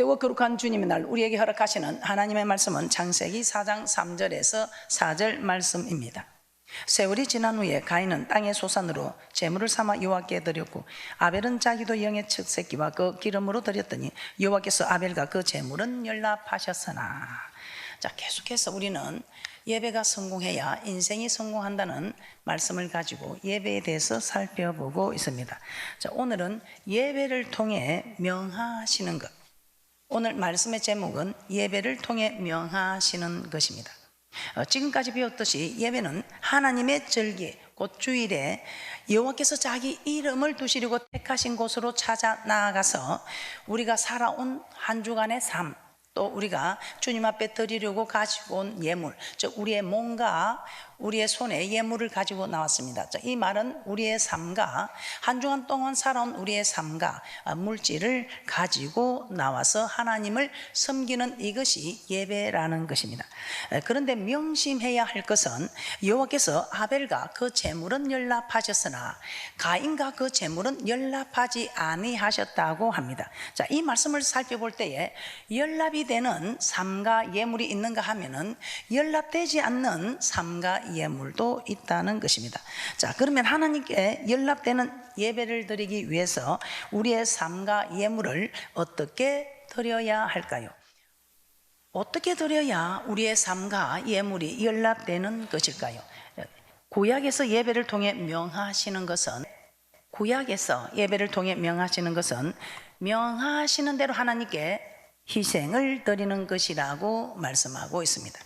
복되고 거룩한 주님의 날 우리에게 허락하시는 하나님의 말씀은 창세기 4장 3절에서 4절 말씀입니다. 세월이 지난 후에 가인은 땅의 소산으로 제물을 삼아 여호와께 드렸고 아벨은 자기도 영의 첫 새끼와 그 기름으로 드렸더니 여호와께서 아벨과 그 제물은 연락하셨으나. 자, 계속해서 우리는 예배가 성공해야 인생이 성공한다는 말씀을 가지고 예배에 대해서 살펴보고 있습니다. 자, 오늘은 예배를 통해 명하시는 것. 오늘 말씀의 제목은 예배를 통해 명하시는 것입니다. 지금까지 배웠듯이 예배는 하나님의 절기, 곧 주일에 여호와께서 자기 이름을 두시려고 택하신 곳으로 찾아 나아가서 우리가 살아온 한 주간의 삶, 또 우리가 주님 앞에 드리려고 가지고 온 예물, 즉 우리의 몸과 우리의 손에 예물을 가지고 나왔습니다. 이 말은 우리의 삶과 한 주간 동안 살아온 우리의 삶과 물질을 가지고 나와서 하나님을 섬기는 이것이 예배라는 것입니다. 그런데 명심해야 할 것은 여호와께서 아벨과 그 제물은 연락하셨으나 가인과 그 제물은 연락하지 아니하셨다고 합니다. 자, 이 말씀을 살펴볼 때에 연락이 되는 삶과 예물이 있는가 하면은 연락되지 않는 삶과 예물도 있다는 것입니다. 자, 그러면 하나님께 연락되는 예배를 드리기 위해서 우리의 삶과 예물을 어떻게 드려야 할까요? 어떻게 드려야 우리의 삶과 예물이 연락되는 것일까요? 구약에서 예배를 통해 명하시는 것은 명하시는 대로 하나님께 희생을 드리는 것이라고 말씀하고 있습니다.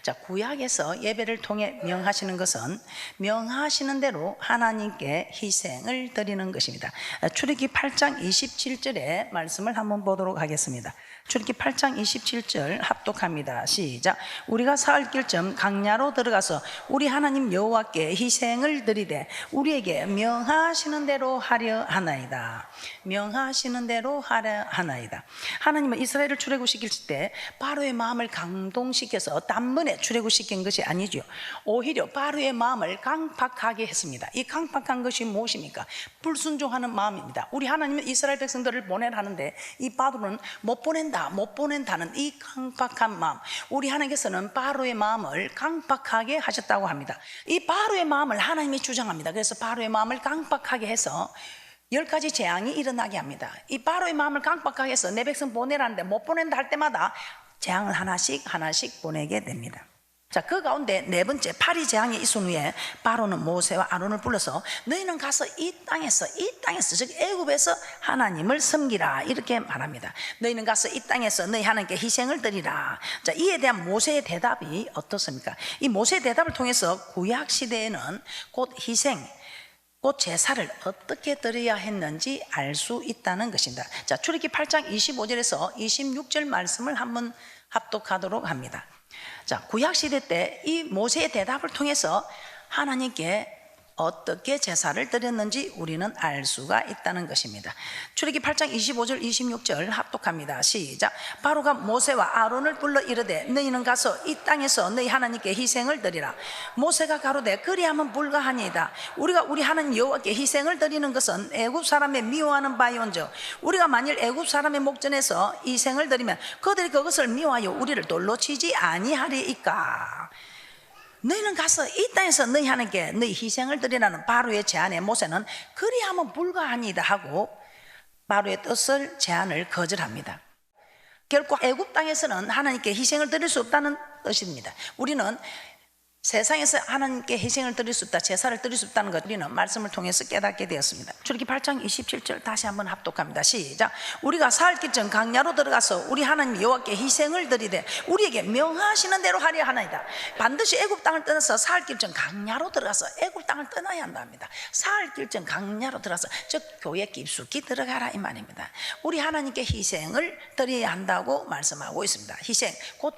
자, 구약에서 예배를 통해 명하시는 것은 명하시는 대로 하나님께 희생을 드리는 것입니다. 출애굽기 8장 27절의 말씀을 한번 보도록 하겠습니다. 출애굽기 8장 27절 합독합니다. 시작. 우리가 사흘 길쯤 강야로 들어가서 우리 하나님 여호와께 희생을 드리되 우리에게 명하시는 대로 하려 하나이다. 명하시는 대로 하려 하나이다. 하나님은 이스라엘을 출애굽시킬 때 바로의 마음을 감동시켜서 단번에 출애굽시킨 것이 아니죠. 오히려 바로의 마음을 강팍하게 했습니다. 이 강팍한 것이 무엇입니까? 불순종하는 마음입니다. 우리 하나님은 이스라엘 백성들을 보내라 하는데 이 바로는 못 보낸다는 이 강팍한 마음, 우리 하나님께서는 바로의 마음을 강팍하게 하셨다고 합니다. 이 바로의 마음을 하나님이 주장합니다. 그래서 바로의 마음을 강팍하게 해서 10가지 재앙이 일어나게 합니다. 이 바로의 마음을 강팍하게 해서 내 백성 보내라는데 못 보낸다 할 때마다 재앙을 하나씩 보내게 됩니다. 자, 그 가운데 네 번째 파리 재앙이 있은 후에 바로는 모세와 아론을 불러서 너희는 가서 이 땅에서 즉 애굽에서 하나님을 섬기라 이렇게 말합니다. 너희는 가서 이 땅에서 너희 하나님께 희생을 드리라. 자, 이에 대한 모세의 대답이 어떻습니까? 이 모세의 대답을 통해서 구약 시대에는 곧 희생, 곧 제사를 어떻게 드려야 했는지 알 수 있다는 것입니다. 자, 출애굽기 8장 25절에서 26절 말씀을 한번 합독하도록 합니다. 자, 구약시대 때 이 모세의 대답을 통해서 하나님께 어떻게 제사를 드렸는지 우리는 알 수가 있다는 것입니다. 출애굽기 8장 25절 26절 합독합니다. 시작. 바로가 모세와 아론을 불러 이르되 너희는 가서 이 땅에서 너희 하나님께 희생을 드리라. 모세가 가로되 그리하면 불가하니이다. 우리가 우리 하나님 여호와께 희생을 드리는 것은 애굽 사람의 미워하는 바이온즉 우리가 만일 애굽 사람의 목전에서 희생을 드리면 그들이 그것을 미워하여 우리를 돌로 치지 아니하리이까. 너희는 가서 이 땅에서 너희 하나님께 너희 희생을 드리라는 바로의 제안에 모세는 그리하면 불가하니이다 하고 바로의 뜻을 제안을 거절합니다. 결국 애굽 땅에서는 하나님께 희생을 드릴 수 없다는 뜻입니다. 우리는 세상에서 하나님께 희생을 드릴 수 없다, 제사를 드릴 수 없다는 것 우리는 말씀을 통해서 깨닫게 되었습니다. 출애굽기 8장 27절 다시 한번 합독합니다. 시작. 우리가 사흘 길쯤 강야로 들어가서 우리 하나님 여호와께 희생을 드리되 우리에게 명하시는 대로 하려 하나이다. 반드시 애굽 땅을 떠나서 사흘 길쯤 강야로 들어가서 애굽 땅을 떠나야 한답니다. 사흘 길쯤 강야로 들어가서 즉 교회 깊숙이 들어가라 이 말입니다. 우리 하나님께 희생을 드려야 한다고 말씀하고 있습니다. 희생 곧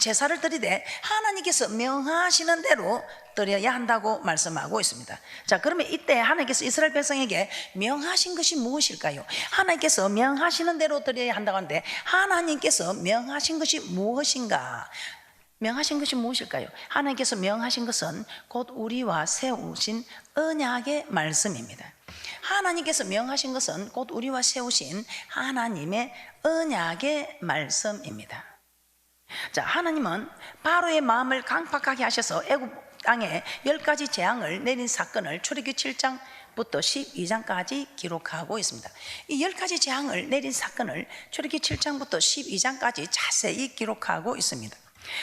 제사를 드리되 하나님께서 명하시는 대로 드려야 한다고 말씀하고 있습니다. 자, 그러면 이때 하나님께서 이스라엘 백성에게 명하신 것이 무엇일까요? 하나님께서 명하시는 대로 드려야 한다고 하는데 하나님께서 명하신 것이 무엇인가? 명하신 것이 무엇일까요? 하나님께서 명하신 것은 곧 우리와 세우신 언약의 말씀입니다. 하나님께서 명하신 것은 곧 우리와 세우신 하나님의 언약의 말씀입니다. 자, 하나님은 바로의 마음을 강팍하게 하셔서 애굽 땅에 10가지 재앙을 내린 사건을 출애굽기 7장부터 12장까지 기록하고 있습니다. 이 10가지 재앙을 내린 사건을 출애굽기 7장부터 12장까지 자세히 기록하고 있습니다.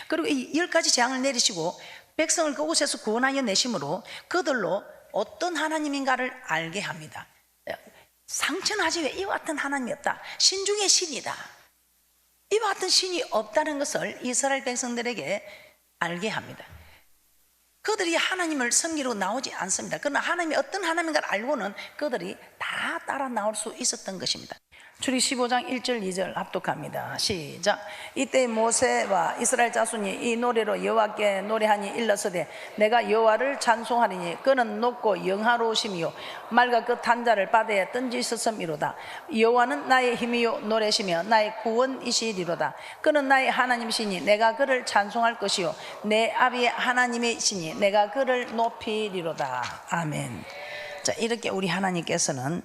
그리고 이 10가지 재앙을 내리시고 백성을 그곳에서 구원하여 내심으로 그들로 어떤 하나님인가를 알게 합니다. 상천하지 왜 이와 같은 하나님이 없다, 신 중에 신이다, 이와 같은 신이 없다는 것을 이스라엘 백성들에게 알게 합니다. 그들이 하나님을 섬기러 나오지 않습니다. 그러나 하나님이 어떤 하나님인가를 알고는 그들이 다 따라 나올 수 있었던 것입니다. 출애굽기 15장 1절 2절 합독합니다. 시작. 이때 모세와 이스라엘 자손이 이 노래로 여호와께 노래하니 일러서되 내가 여호와를 찬송하리니 그는 높고 영화로우심이요 말과 그 탄자를 바다에 던지셨음이로다. 여호와는 나의 힘이요 노래시며 나의 구원이시리로다. 그는 나의 하나님이시니 내가 그를 찬송할 것이요 내 아비의 하나님이시니 내가 그를 높이리로다. 아멘. 자, 이렇게 우리 하나님께서는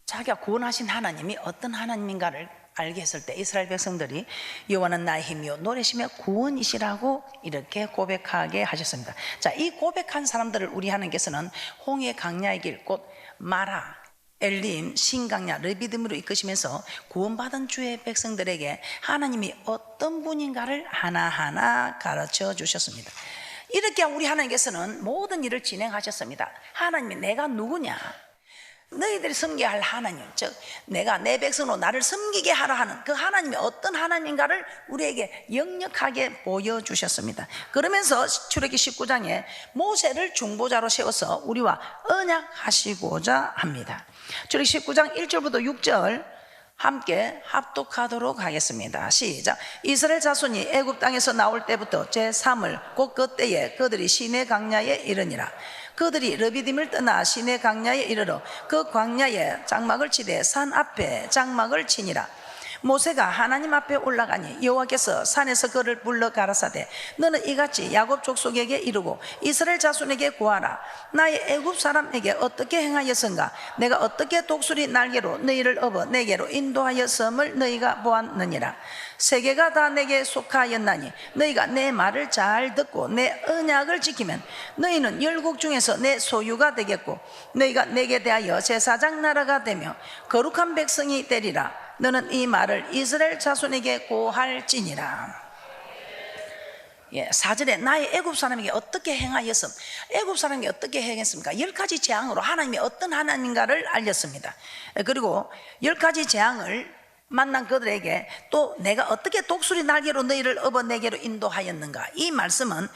자기가 구원하신 하나님이 어떤 하나님인가를 알게 했을 때 이스라엘 백성들이 여호와는 나의 힘이요 노래시며 구원이시라고 이렇게 고백하게 하셨습니다. 자, 이 고백한 사람들을 우리 하나님께서는 홍해 강야의 길 곧 마라, 엘림, 신강야, 르비딤으로 이끄시면서 구원받은 주의 백성들에게 하나님이 어떤 분인가를 하나하나 가르쳐 주셨습니다. 이렇게 우리 하나님께서는 모든 일을 진행하셨습니다. 하나님이 내가 누구냐, 너희들이 섬겨야 할 하나님, 즉 내가 내 백성으로 나를 섬기게 하라 하는 그 하나님이 어떤 하나님인가를 우리에게 역력하게 보여주셨습니다. 그러면서 출애굽기 19장에 모세를 중보자로 세워서 우리와 언약하시고자 합니다. 출애굽기 19장 1절부터 6절 함께 합독하도록 하겠습니다. 시작. 이스라엘 자손이 애굽 땅에서 나올 때부터 제3을 곧 그때에 그들이 시내 강야에 이르니라. 그들이 르비딤을 떠나 시내 강야에 이르러 그 광야에 장막을 치되 산 앞에 장막을 치니라. 모세가 하나님 앞에 올라가니 여호와께서 산에서 그를 불러 가라사대 너는 이같이 야곱 족속에게 이르고 이스라엘 자손에게 구하라. 나의 애굽 사람에게 어떻게 행하였은가? 내가 어떻게 독수리 날개로 너희를 업어 내게로 인도하였음을 너희가 보았느니라. 세계가 다 내게 속하였나니 너희가 내 말을 잘 듣고 내 언약을 지키면 너희는 열국 중에서 내 소유가 되겠고 너희가 내게 대하여 제사장 나라가 되며 거룩한 백성이 되리라. 너는 이 말을 이스라엘 자손에게 고할지니라. 4절에 나의 애굽 사람에게 어떻게 행하였음, 애굽 사람에게 어떻게 행했습니까? 10가지 재앙으로 하나님이 어떤 하나님인가를 알렸습니다. 그리고 10가지 재앙을 만난 그들에게 또 내가 어떻게 독수리 날개로 너희를 업어 내게로 인도하였는가. 이 말씀은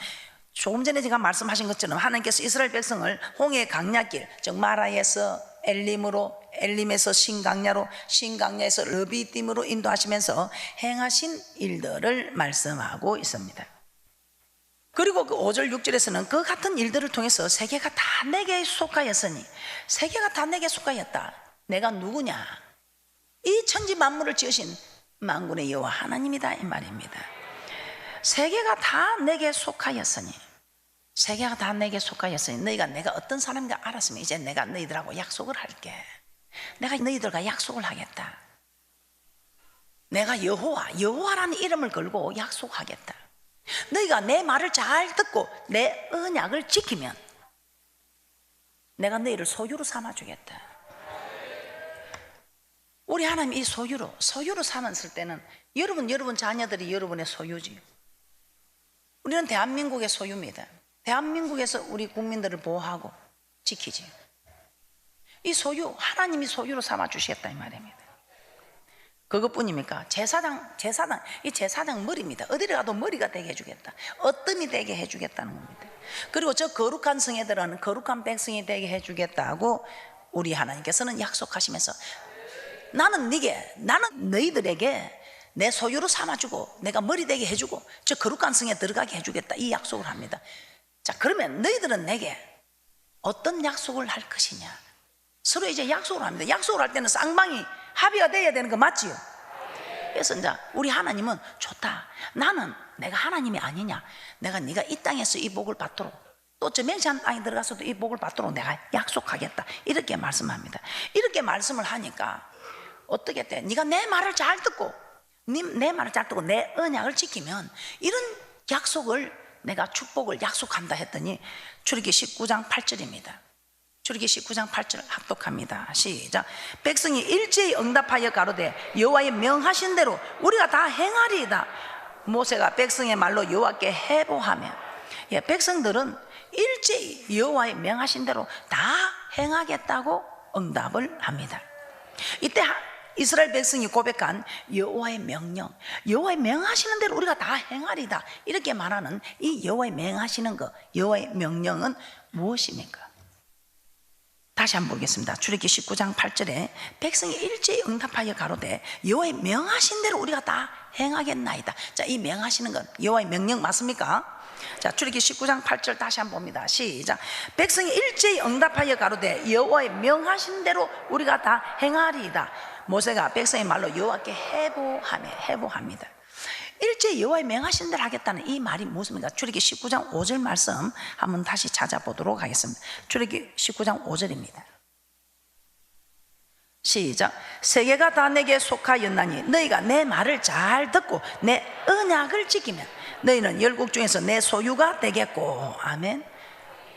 조금 전에 제가 말씀하신 것처럼 하나님께서 이스라엘 백성을 홍해 강야길, 즉 마라에서 엘림으로, 엘림에서 신강야로, 신강야에서 르비딤으로 인도하시면서 행하신 일들을 말씀하고 있습니다. 그리고 그 5절 6절에서는 그 같은 일들을 통해서 세계가 다 내게 속하였으니, 세계가 다 내게 속하였다. 내가 누구냐? 이 천지 만물을 지으신 만군의 여호와 하나님이다, 이 말입니다. 세계가 다 내게 속하였으니, 세계가 다 내게 속하였으니 너희가 내가 어떤 사람인가 알았으면 이제 내가 너희들하고 약속을 할게. 내가 너희들과 약속을 하겠다. 내가 여호와라는 이름을 걸고 약속하겠다. 너희가 내 말을 잘 듣고 내 언약을 지키면 내가 너희를 소유로 삼아주겠다. 우리 하나님 이 소유로 삼았을 때는 여러분 자녀들이 여러분의 소유지. 우리는 대한민국의 소유입니다. 대한민국에서 우리 국민들을 보호하고 지키지. 이 소유, 하나님이 소유로 삼아주시겠다 이 말입니다. 그것뿐입니까? 제사장, 이 제사장 머리입니다. 어디를 가도 머리가 되게 해주겠다. 어뜸이 되게 해주겠다는 겁니다. 그리고 저 거룩한 성에 들어가는 거룩한 백성이 되게 해주겠다고 우리 하나님께서는 약속하시면서 나는 너희들에게 내 소유로 삼아주고 내가 머리 되게 해주고 저 거룩한 성에 들어가게 해주겠다, 이 약속을 합니다. 자, 그러면 너희들은 내게 어떤 약속을 할 것이냐? 서로 이제 약속을 합니다. 약속을 할 때는 쌍방이 합의가 돼야 되는 거 맞지요? 그래서 이제 우리 하나님은 좋다. 나는 내가 하나님이 아니냐? 내가 네가 이 땅에서 이 복을 받도록, 또 저 맹세한 땅에 들어가서도 이 복을 받도록 내가 약속하겠다. 이렇게 말씀합니다. 이렇게 말씀을 하니까 어떻게 돼? 네가 내 말을 잘 듣고, 내 말을 잘 듣고 내 언약을 지키면 이런 약속을, 내가 축복을 약속한다 했더니 출애굽기 19장 8절입니다. 출애굽기 19장 8절 합독합니다. 시작. 백성이 일제히 응답하여 가로되 여호와의 명하신 대로 우리가 다 행하리이다. 모세가 백성의 말로 여호와께 해보하며, 백성들은 일제히 여호와의 명하신 대로 다 행하겠다고 응답을 합니다. 이때 이스라엘 백성이 고백한 여호와의 명령, 여호와의 명하시는 대로 우리가 다 행하리다, 이렇게 말하는 이 여호와의 명하시는 것, 여호와의 명령은 무엇입니까? 다시 한번 보겠습니다. 출애굽기 19장 8절에 백성이 일제히 응답하여 가로되 여호와의 명하신 대로 우리가 다 행하겠나이다. 자, 이 명하시는 건 여호와의 명령 맞습니까? 자, 출애굽기 19장 8절 다시 한번 봅니다. 시작. 백성이 일제히 응답하여 가로되 여호와의 명하신 대로 우리가 다 행하리이다. 모세가 백성의 말로 여호와께 해보합니다. 일제히 여호와의 명하신 대로 하겠다는 이 말이 무엇입니까? 출애굽기 19장 5절 말씀 한번 다시 찾아보도록 하겠습니다. 출애굽기 19장 5절입니다. 시작. 세계가 다 내게 속하였나니 너희가 내 말을 잘 듣고 내 언약을 지키면 너희는 열국 중에서 내 소유가 되겠고. 아멘.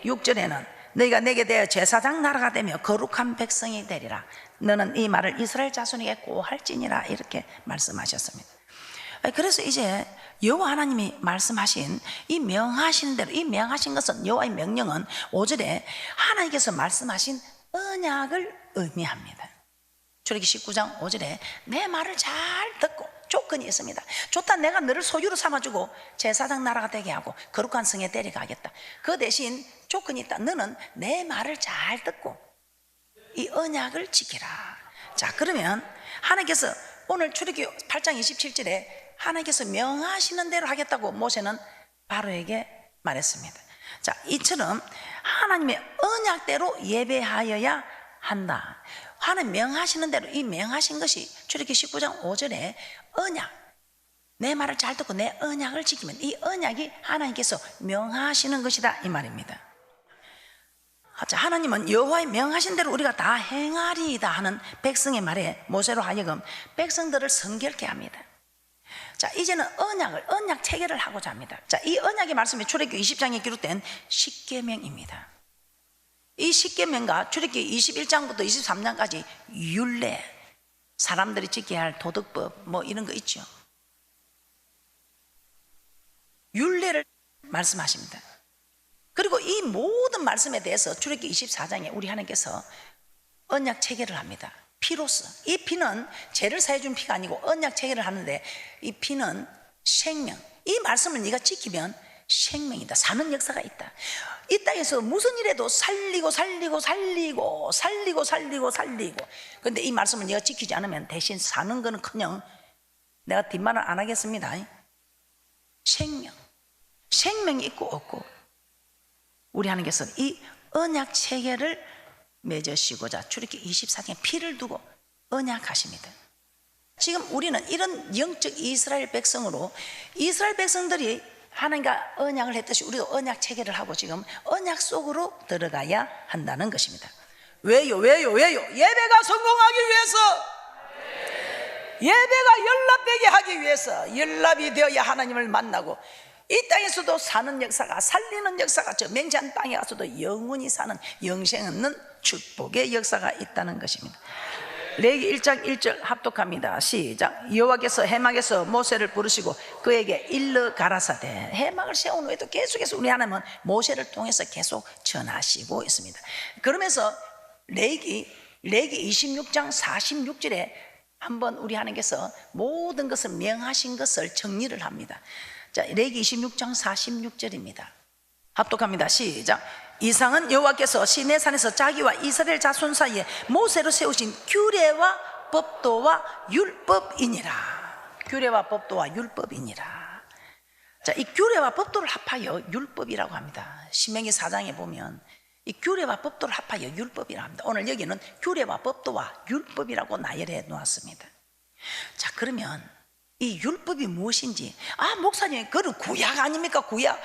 6절에는 너희가 내게 대하여 제사장 나라가 되며 거룩한 백성이 되리라. 너는 이 말을 이스라엘 자손에게 고할지니라. 이렇게 말씀하셨습니다. 그래서 이제 여호와 하나님이 말씀하신 이 명하신 대로, 이 명하신 것은, 여호와의 명령은 5절에 하나님께서 말씀하신 언약을 의미합니다. 출애굽기 19장 5절에 내 말을 잘 듣고, 조건이 있습니다. 좋다, 내가 너를 소유로 삼아주고 제사장 나라가 되게 하고 거룩한 성에 데려가겠다. 그 대신 조건이 있다. 너는 내 말을 잘 듣고 이 언약을 지키라. 자, 그러면 하나님께서 오늘 출애굽기 8장 27절에 하나님께서 명하시는 대로 하겠다고 모세는 바로에게 말했습니다. 자, 이처럼 하나님의 언약대로 예배하여야 한다. 하나님 명하시는 대로, 이 명하신 것이 출애굽기 19장 5절에 언약, 내 말을 잘 듣고 내 언약을 지키면 이 언약이 하나님께서 명하시는 것이다, 이 말입니다. 자, 하나님은 여호와의 명하신 대로 우리가 다 행하리이다 하는 백성의 말에 모세로 하여금 백성들을 성결케 합니다. 자, 이제는 언약 체계를 하고자 합니다. 자, 이 언약의 말씀이 출애굽기 20장에 기록된 십계명입니다. 이 십계명과 출애굽기 21장부터 23장까지 율례, 사람들이 지켜야 할 도덕법 뭐 이런 거 있죠. 율례를 말씀하십니다. 그리고 이 모든 말씀에 대해서 출애굽기 24장에 우리 하나님께서 언약 체계를 합니다. 피로서, 이 피는 죄를 사해준 피가 아니고 언약 체계를 하는데 이 피는 생명, 이 말씀을 네가 지키면 생명이다, 사는 역사가 있다. 이 땅에서 무슨 일에도 살리고 그런데 이 말씀을 네가 지키지 않으면 대신 사는 거는커녕 내가 뒷말을 안 하겠습니다. 생명이 있고 없고, 우리 하나님께서 이 언약 체계를 맺으시고자 출애굽기 24장에 피를 두고 언약하십니다. 지금 우리는 이런 영적 이스라엘 백성으로, 이스라엘 백성들이 하나님과 언약을 했듯이 우리도 언약 체계를 하고 지금 언약 속으로 들어가야 한다는 것입니다. 왜요? 예배가 성공하기 위해서, 예배가 연락되게 하기 위해서, 연락이 되어야 하나님을 만나고 이 땅에서도 사는 역사가, 살리는 역사가, 저 맹세한 땅에 가서도 영원히 사는 영생 없는 축복의 역사가 있다는 것입니다. 레위기 1장 1절 합독합니다. 시작. 여호와께서 해막에서 모세를 부르시고 그에게 일러 가라사대. 해막을 세운 후에도 계속해서 우리 하나님은 모세를 통해서 계속 전하시고 있습니다. 그러면서 레위기 26장 46절에 한번 우리 하나님께서 모든 것을 명하신 것을 정리를 합니다. 자, 레위기 26장 46절입니다. 합독합니다. 시작. 이상은 여호와께서 시내산에서 자기와 이스라엘 자손 사이에 모세로 세우신 규례와 법도와 율법이니라. 규례와 법도와 율법이니라. 자, 이 규례와 법도를 합하여 율법이라고 합니다. 신명기 4장에 보면 이 규례와 법도를 합하여 율법이라고 합니다. 오늘 여기는 규례와 법도와 율법이라고 나열해 놓았습니다. 자, 그러면 이 율법이 무엇인지, 목사님 그건 구약 아닙니까? 구약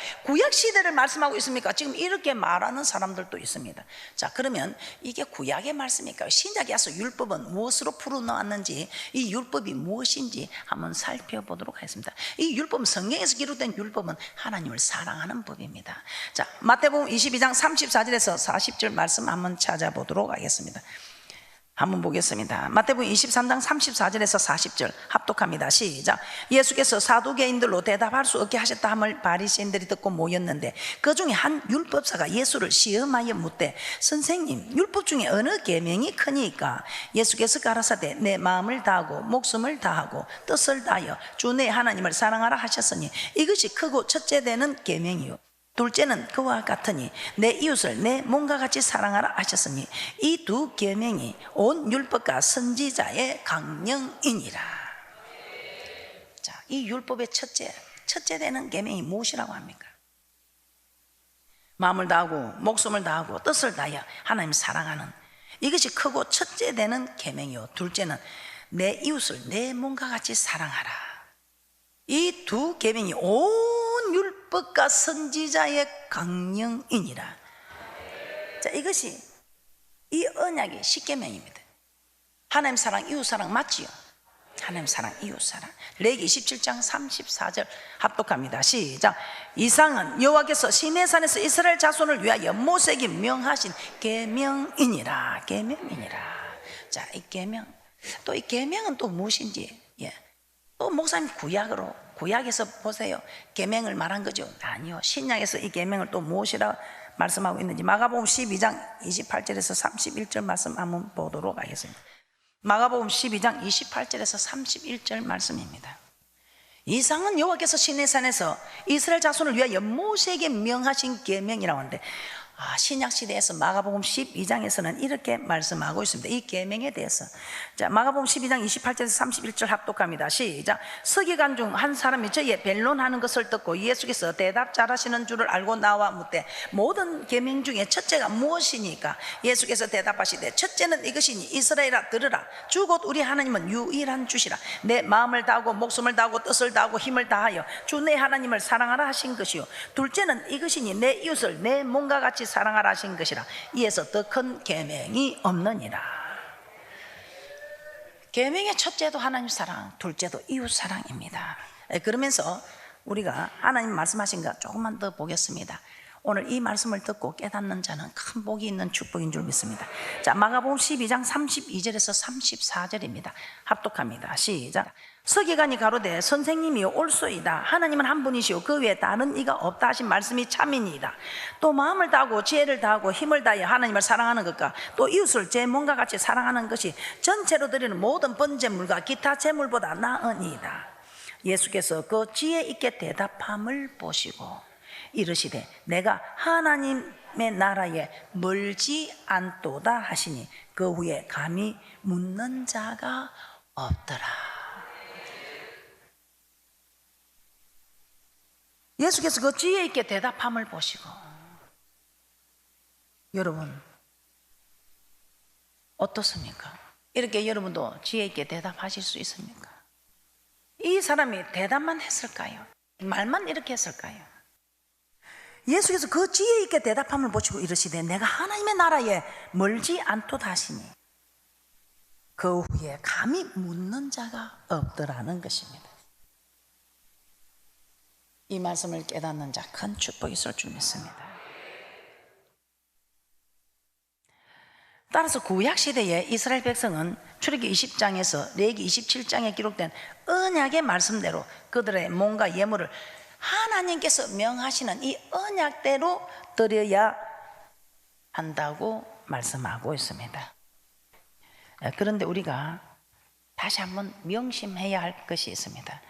시대를 말씀하고 있습니까? 지금 이렇게 말하는 사람들도 있습니다. 자, 그러면 이게 구약의 말씀입니까? 신약에 와서 율법은 무엇으로 풀어놓았는지, 이 율법이 무엇인지 한번 살펴보도록 하겠습니다. 이 율법은, 성경에서 기록된 율법은 하나님을 사랑하는 법입니다. 자, 마태복음 22장 34절에서 40절 말씀 한번 찾아보도록 하겠습니다. 한번 보겠습니다. 마태복음 23장 34절에서 40절 합독합니다. 시작. 예수께서 사두개인들로 대답할 수 없게 하셨다 함을 바리새인들이 듣고 모였는데, 그 중에 한 율법사가 예수를 시험하여 묻되, 선생님, 율법 중에 어느 계명이 크니까? 예수께서 가라사대, 내 마음을 다하고 목숨을 다하고 뜻을 다하여 주 내 하나님을 사랑하라 하셨으니 이것이 크고 첫째 되는 계명이요, 둘째는 그와 같으니 내 이웃을 내 몸과 같이 사랑하라 하셨으니 이 두 계명이 온 율법과 선지자의 강령이니라. 자, 이 율법의 첫째 되는 계명이 무엇이라고 합니까? 마음을 다하고 목숨을 다하고 뜻을 다하여 하나님 사랑하는, 이것이 크고 첫째 되는 계명이요, 둘째는 내 이웃을 내 몸과 같이 사랑하라. 이 두 계명이 온 율법과 선지자의 강령이니라. 자, 이것이 이 언약의 10계명입니다. 하나님 사랑, 이웃 사랑 맞지요? 하나님 사랑, 이웃 사랑. 레위기 27장 34절 합독합니다. 시작. 이상은 여호와께서 시내산에서 이스라엘 자손을 위하여 모세에게 명하신 계명이니라. 계명이니라. 자, 이 계명, 또 이 계명은 또 무엇인지, 또 목사님 구약에서 보세요, 계명을 말한 거죠? 아니요, 신약에서 이 계명을 또 무엇이라 말씀하고 있는지 마가복음 12장 28절에서 31절 말씀 한번 보도록 하겠습니다. 마가복음 12장 28절에서 31절 말씀입니다. 이상은 여호와께서 시내산에서 이스라엘 자손을 위하여 모세에게 명하신 계명이라고 하는데, 신약 시대에서 마가복음 12장에서는 이렇게 말씀하고 있습니다. 이 계명에 대해서. 자, 마가복음 12장 28절에서 31절 합독합니다. 시작. 서기관 중 한 사람이 저희의 변론하는 것을 듣고 예수께서 대답 잘하시는 줄을 알고 나와 묻되, 모든 계명 중에 첫째가 무엇이니까? 예수께서 대답하시되, 첫째는 이것이니 이스라엘아 들으라. 주 곧 우리 하나님은 유일한 주시라. 내 마음을 다하고 목숨을 다하고 뜻을 다하고 힘을 다하여 주 내 하나님을 사랑하라 하신 것이요, 둘째는 이것이니 내 이웃을 내 몸과 같이 사랑하라 하신 것이라. 이에서 더 큰 계명이 없느니라. 계명의 첫째도 하나님 사랑, 둘째도 이웃 사랑입니다. 그러면서 우리가 하나님 말씀하신 거 조금만 더 보겠습니다. 오늘 이 말씀을 듣고 깨닫는 자는 큰 복이 있는 축복인 줄 믿습니다. 자, 마가복음 12장 32절에서 34절입니다. 합독합니다. 시작. 서기관이 가로되, 선생님이 올소이다. 하나님은 한 분이시오 그 외에 다른 이가 없다 하신 말씀이 참이니이다. 또 마음을 다하고 지혜를 다하고 힘을 다하여 하나님을 사랑하는 것과 또 이웃을 제 몸과 같이 사랑하는 것이 전체로 드리는 모든 번제물과 기타 제물보다 나으니이다. 예수께서 그 지혜 있게 대답함을 보시고 이르시되, 내가 하나님의 나라에 멀지 않도다 하시니 그 후에 감히 묻는 자가 없더라. 예수께서 그 지혜 있게 대답함을 보시고, 여러분 어떻습니까? 이렇게 여러분도 지혜 있게 대답하실 수 있습니까? 이 사람이 대답만 했을까요? 말만 이렇게 했을까요? 예수께서 그 지혜 있게 대답함을 보시고 이르시되, 내가 하나님의 나라에 멀지 않도다 하시니 그 후에 감히 묻는 자가 없더라는 것입니다. 이 말씀을 깨닫는 자 큰 축복이 있을 줄 믿습니다. 따라서 구약시대에 이스라엘 백성은 출애굽기 20장에서 레위기 27장에 기록된 언약의 말씀대로 그들의 몸과 예물을 하나님께서 명하시는 이 언약대로 드려야 한다고 말씀하고 있습니다. 그런데 우리가 다시 한번 명심해야 할 것이 있습니다.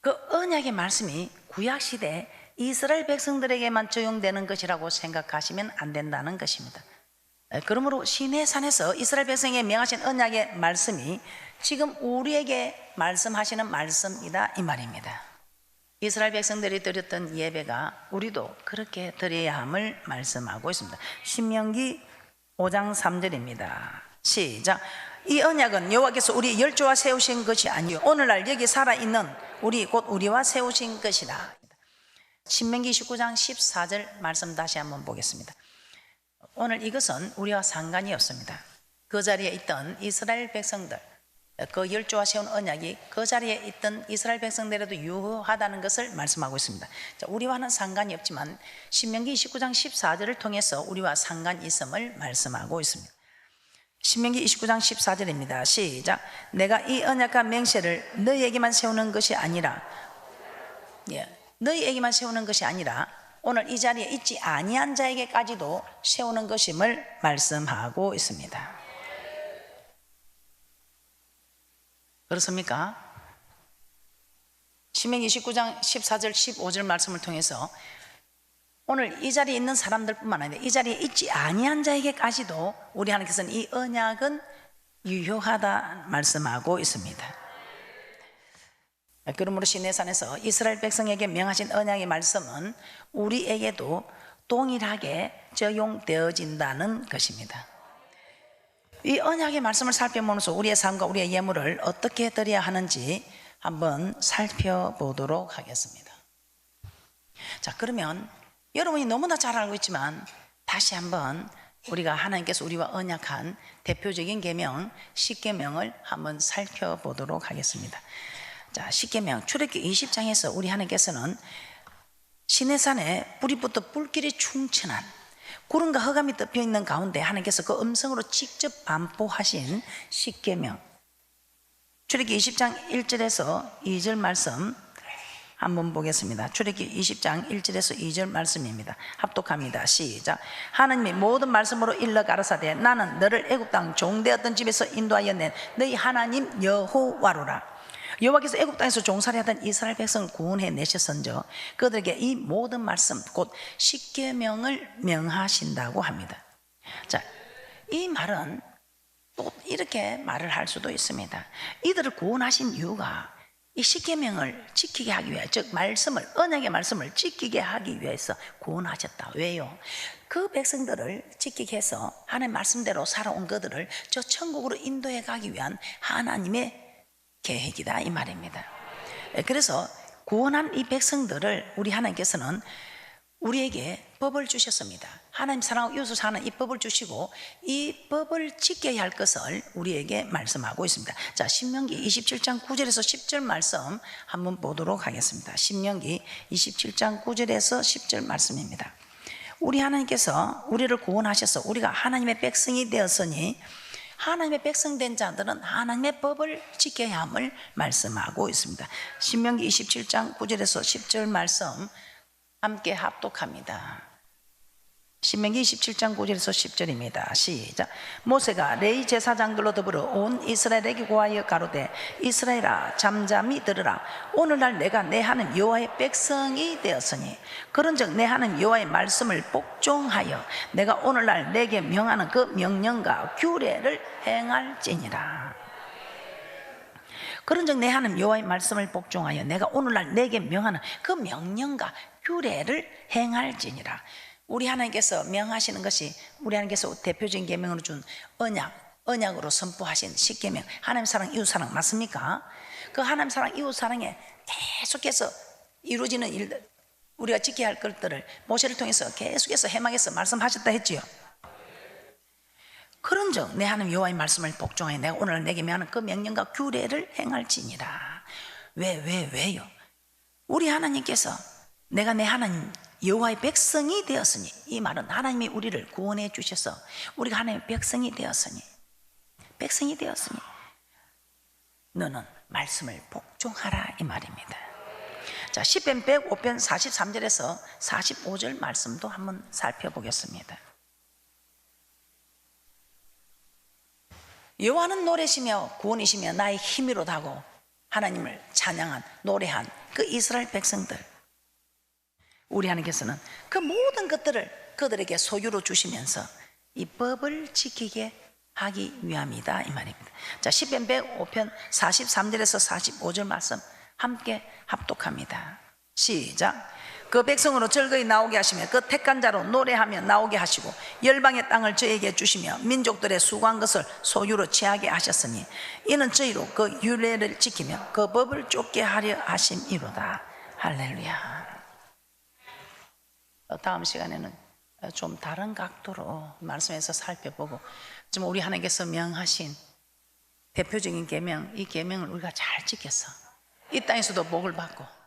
그 언약의 말씀이 구약시대 이스라엘 백성들에게만 적용되는 것이라고 생각하시면 안 된다는 것입니다. 그러므로 시내산에서 이스라엘 백성에게 명하신 언약의 말씀이 지금 우리에게 말씀하시는 말씀이다 이 말입니다. 이스라엘 백성들이 드렸던 예배가 우리도 그렇게 드려야 함을 말씀하고 있습니다. 신명기 5장 3절입니다. 시작. 이 언약은 여호와께서 우리 열조와 세우신 것이 아니요 오늘날 여기 살아있는 우리 곧 우리와 세우신 것이다. 신명기 19장 14절 말씀 다시 한번 보겠습니다. 오늘 이것은 우리와 상관이 없습니다. 그 자리에 있던 이스라엘 백성들, 그 열조와 세운 언약이 그 자리에 있던 이스라엘 백성들에도 유효하다는 것을 말씀하고 있습니다. 자, 우리와는 상관이 없지만 신명기 29장 14절을 통해서 우리와 상관이 있음을 말씀하고 있습니다. 신명기 29장 14절입니다. 시작. 내가 이 언약과 맹세를 너희에게만 세우는 것이 아니라 너희에게만 세우는 것이 아니라 오늘 이 자리에 있지 아니한 자에게까지도 세우는 것임을 말씀하고 있습니다. 그렇습니까? 신명기 29장 14절 15절 말씀을 통해서 오늘 이 자리에 있는 사람들뿐만 아니라 이 자리에 있지 아니한 자에게까지도 우리 하나님께서는 이 언약은 유효하다 말씀하고 있습니다. 그러므로 시내산에서 이스라엘 백성에게 명하신 언약의 말씀은 우리에게도 동일하게 적용되어진다는 것입니다. 이 언약의 말씀을 살펴보면서 우리의 삶과 우리의 예물을 어떻게 드려야 하는지 한번 살펴보도록 하겠습니다. 자, 그러면 여러분이 너무나 잘 알고 있지만 다시 한번 우리가 하나님께서 우리와 언약한 대표적인 계명 10계명을 한번 살펴보도록 하겠습니다. 자, 10계명 출애굽기 20장에서 우리 하나님께서는 시내산에 뿌리부터 불길이 충천한 구름과 흑암이 덮여 있는 가운데 하나님께서 그 음성으로 직접 반포하신 10계명 출애굽기 20장 1절에서 2절 말씀 한번 보겠습니다. 출애굽기 20장 1절에서 2절 말씀입니다. 합독합니다. 시작. 하나님이 모든 말씀으로 일러 가라사대 나는 너를 애굽 땅 종되었던 집에서 인도하여 낸 너희 하나님 여호와로라. 여호와께서 애굽 땅에서 종살이하던 이스라엘 백성을 구원해 내셨은저 그들에게 이 모든 말씀 곧 10계명을 명하신다고 합니다. 자, 이 말은 또 이렇게 말을 할 수도 있습니다. 이들을 구원하신 이유가 이 10계명을 지키게 하기 위해, 즉 말씀을, 언약의 말씀을 지키게 하기 위해서 구원하셨다. 왜요? 그 백성들을 지키게 해서 하나님의 말씀대로 살아온 그들을 저 천국으로 인도해 가기 위한 하나님의 계획이다 이 말입니다. 그래서 구원한 이 백성들을 우리 하나님께서는 우리에게 법을 주셨습니다. 하나님 사랑하고 이웃을 사는 이 법을 주시고 이 법을 지켜야 할 것을 우리에게 말씀하고 있습니다. 자, 신명기 27장 9절에서 10절 말씀 한번 보도록 하겠습니다. 신명기 27장 9절에서 10절 말씀입니다. 우리 하나님께서 우리를 구원하셔서 우리가 하나님의 백성이 되었으니 하나님의 백성된 자들은 하나님의 법을 지켜야 함을 말씀하고 있습니다. 신명기 27장 9절에서 10절 말씀 함께 합독합니다. 신명기 27장 9절에서 10절입니다. 시작. 모세가 레위 제사장들로 더불어 온 이스라엘에게 고하여 가로되 이스라엘아 잠잠히 들으라. 오늘날 내가 내 하나님 여호와의 백성이 되었으니 그런즉 내 하나님 여호와의 말씀을 복종하여 내가 오늘날 내게 명하는 그 명령과 규례를 행할지니라. 그런즉 내 하나님 여호와의 말씀을 복종하여 내가 오늘날 내게 명하는 그 명령과 규례를 행할지니라. 우리 하나님께서 명하시는 것이 우리 하나님께서 대표적인 계명으로 준 언약으로 선포하신 10계명, 하나님 사랑 이웃 사랑 맞습니까? 그 하나님 사랑 이웃 사랑에 계속해서 이루어지는 일들, 우리가 지켜야 할 것들을 모세를 통해서 계속해서 해막에서 말씀하셨다 했지요. 그런즉 내 하나님 여호와의 말씀을 복종하여 내가 오늘 내게 명하는 그 명령과 규례를 행할지니라. 왜요? 우리 하나님께서 내가 내 하나님 여호와의 백성이 되었으니, 이 말은 하나님이 우리를 구원해 주셔서 우리가 하나님의 백성이 되었으니 너는 말씀을 복종하라 이 말입니다. 자, 시편 105편 43절에서 45절 말씀도 한번 살펴보겠습니다. 여호와는 노래시며 구원이시며 나의 힘이로다고 하나님을 찬양한 노래한 그 이스라엘 백성들, 우리 하나님께서는 그 모든 것들을 그들에게 소유로 주시면서 이 법을 지키게 하기 위함이다 이 말입니다. 자, 시편 105편 43절에서 45절 말씀 함께 합독합니다. 시작. 그 백성으로 즐거이 나오게 하시며 그 택한 자로 노래하며 나오게 하시고 열방의 땅을 저에게 주시며 민족들의 수고한 것을 소유로 취하게 하셨으니 이는 저희로 그 율례를 지키며 그 법을 쫓게 하려 하심이로다. 할렐루야. 다음 시간에는 좀 다른 각도로 말씀에서 살펴보고 지금 우리 하나님께서 명하신 대표적인 계명, 이 계명을 우리가 잘 지켜서 이 땅에서도 복을 받고